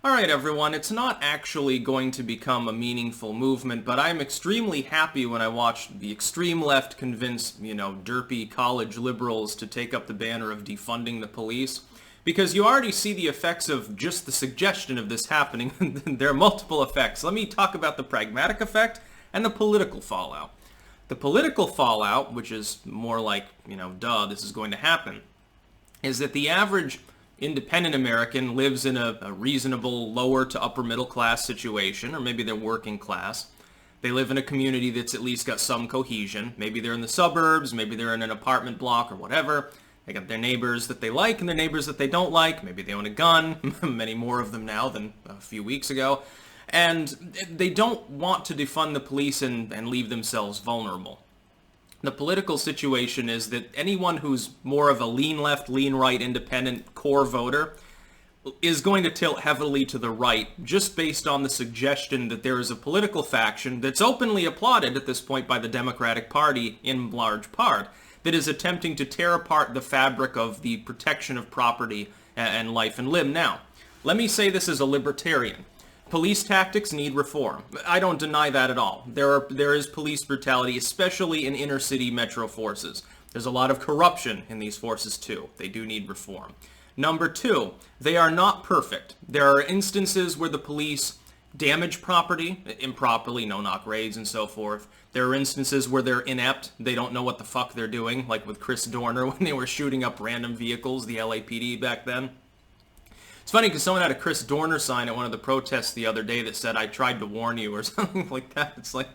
Alright everyone, it's not actually going to become a meaningful movement, but I'm extremely happy when I watch the extreme left convince, derpy college liberals to take up the banner of defunding the police. Because you already see the effects of just the suggestion of this happening. There are multiple effects. Let me talk about the pragmatic effect and the political fallout. The political fallout, which is more like, duh, this is going to happen, is that the average independent American lives in a reasonable lower to upper middle class situation, or maybe they're working class. They live in a community that's at least got some cohesion. Maybe they're in the suburbs, maybe they're in an apartment block or whatever. They got their neighbors that they like and their neighbors that they don't like. Maybe they own a gun, many more of them now than a few weeks ago. And they don't want to defund the police and leave themselves vulnerable. The political situation is that anyone who's more of a lean left, lean right, independent core voter is going to tilt heavily to the right just based on the suggestion that there is a political faction that's openly applauded at this point by the Democratic Party in large part that is attempting to tear apart the fabric of the protection of property and life and limb. Now, let me say this as a libertarian. Police tactics need reform. I don't deny that at all. There is police brutality, especially in inner city metro forces. There's a lot of corruption in these forces too. They do need reform. Number two, they are not perfect. There are instances where the police damage property improperly, no-knock raids and so forth. There are instances where they're inept. They don't know what the fuck they're doing, like with Chris Dorner when they were shooting up random vehicles, the LAPD back then. It's funny because someone had a Chris Dorner sign at one of the protests the other day that said, "I tried to warn you," or something like that. It's like,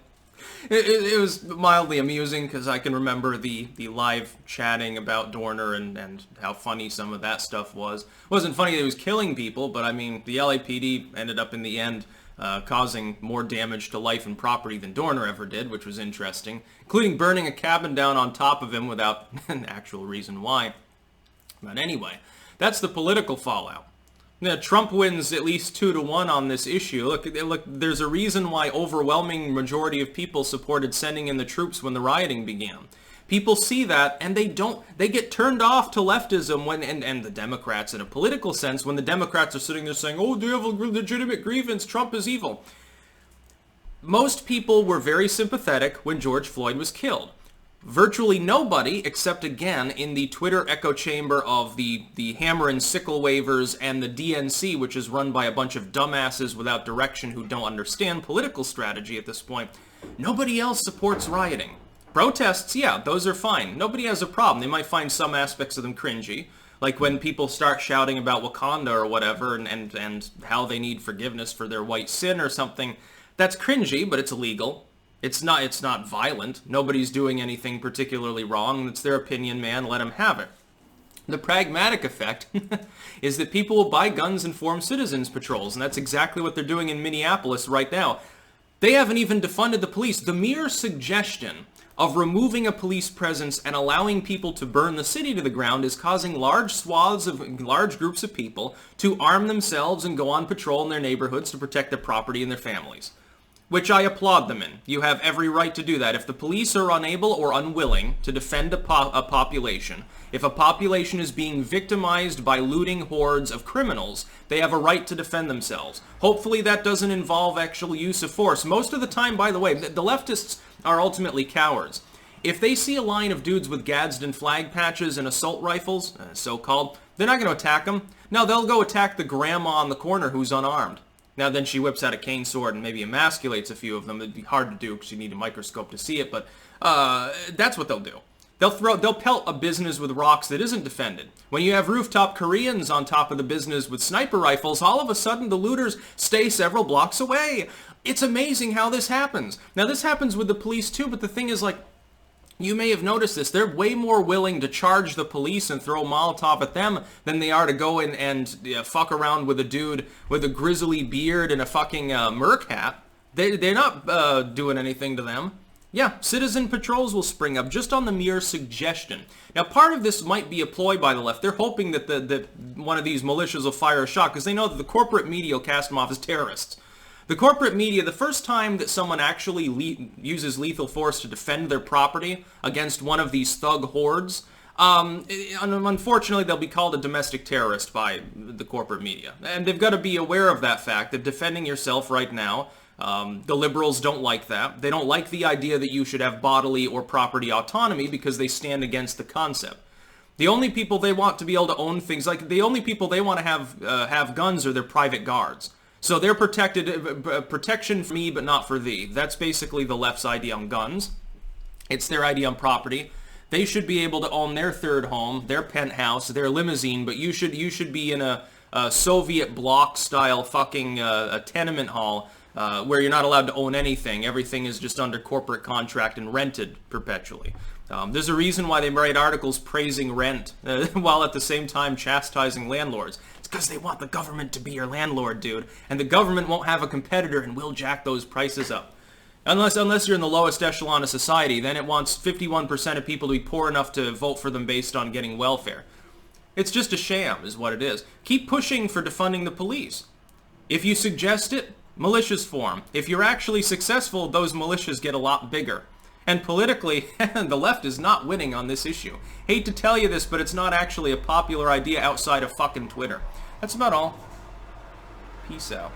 it was mildly amusing because I can remember the live chatting about Dorner and how funny some of that stuff was. It wasn't funny that he was killing people, but I mean, the LAPD ended up in the end causing more damage to life and property than Dorner ever did, which was interesting, including burning a cabin down on top of him without an actual reason why. But anyway, that's the political fallout. Now, Trump wins at least 2-1 on this issue. Look, there's a reason why overwhelming majority of people supported sending in the troops when the rioting began. People see that and they get turned off to leftism and the Democrats in a political sense when the Democrats are sitting there saying, "Oh, do you have a legitimate grievance? Trump is evil." Most people were very sympathetic when George Floyd was killed. Virtually nobody, except again in the Twitter echo chamber of the hammer and sickle waivers and the DNC, which is run by a bunch of dumbasses without direction who don't understand political strategy at this point, nobody else supports rioting. Protests, yeah, those are fine. Nobody has a problem. They might find some aspects of them cringy, like when people start shouting about Wakanda or whatever and how they need forgiveness for their white sin or something. That's cringy, but it's illegal. It's not violent. Nobody's doing anything particularly wrong. It's their opinion, man. Let them have it. The pragmatic effect is that people will buy guns and form citizens patrols, and that's exactly what they're doing in Minneapolis right now. They haven't even defunded the police. The mere suggestion of removing a police presence and allowing people to burn the city to the ground is causing large groups of people to arm themselves and go on patrol in their neighborhoods to protect their property and their families. Which I applaud them in. You have every right to do that. If the police are unable or unwilling to defend a population, if a population is being victimized by looting hordes of criminals, they have a right to defend themselves. Hopefully that doesn't involve actual use of force. Most of the time, by the way, the leftists are ultimately cowards. If they see a line of dudes with Gadsden flag patches and assault rifles, so-called, they're not going to attack them. No, they'll go attack the grandma on the corner who's unarmed. Now then she whips out a cane sword and maybe emasculates a few of them. It'd be hard to do because you need a microscope to see it, but that's what they'll do. They'll pelt a business with rocks that isn't defended. When you have rooftop Koreans on top of the business with sniper rifles, all of a sudden the looters stay several blocks away. It's amazing how this happens. Now this happens with the police too, but the thing is, like, you may have noticed this. They're way more willing to charge the police and throw Molotov at them than they are to go in and fuck around with a dude with a grizzly beard and a fucking Merc hat. They're not doing anything to them. Yeah, citizen patrols will spring up just on the mere suggestion. Now, part of this might be a ploy by the left. They're hoping that one of these militias will fire a shot because they know that the corporate media will cast them off as terrorists. The corporate media, the first time that someone actually uses lethal force to defend their property against one of these thug hordes, Unfortunately, they'll be called a domestic terrorist by the corporate media. And they've got to be aware of that fact, that defending yourself right now, the liberals don't like that. They don't like the idea that you should have bodily or property autonomy because they stand against the concept. The only people they want to be able to own things, like the only people they want to have guns are their private guards. So they're protection for me but not for thee. That's basically the left's idea on guns. It's their idea on property. They should be able to own their third home, their penthouse, their limousine, but you should be in a Soviet bloc style fucking a tenement hall where you're not allowed to own anything. Everything is just under corporate contract and rented perpetually. There's a reason why they write articles praising rent while at the same time chastising landlords. It's because they want the government to be your landlord, dude. And the government won't have a competitor and will jack those prices up. Unless you're in the lowest echelon of society, then it wants 51% of people to be poor enough to vote for them based on getting welfare. It's just a sham, is what it is. Keep pushing for defunding the police. If you suggest it, militias form. If you're actually successful, those militias get a lot bigger. And politically, the left is not winning on this issue. Hate to tell you this, but it's not actually a popular idea outside of fucking Twitter. That's about all. Peace out.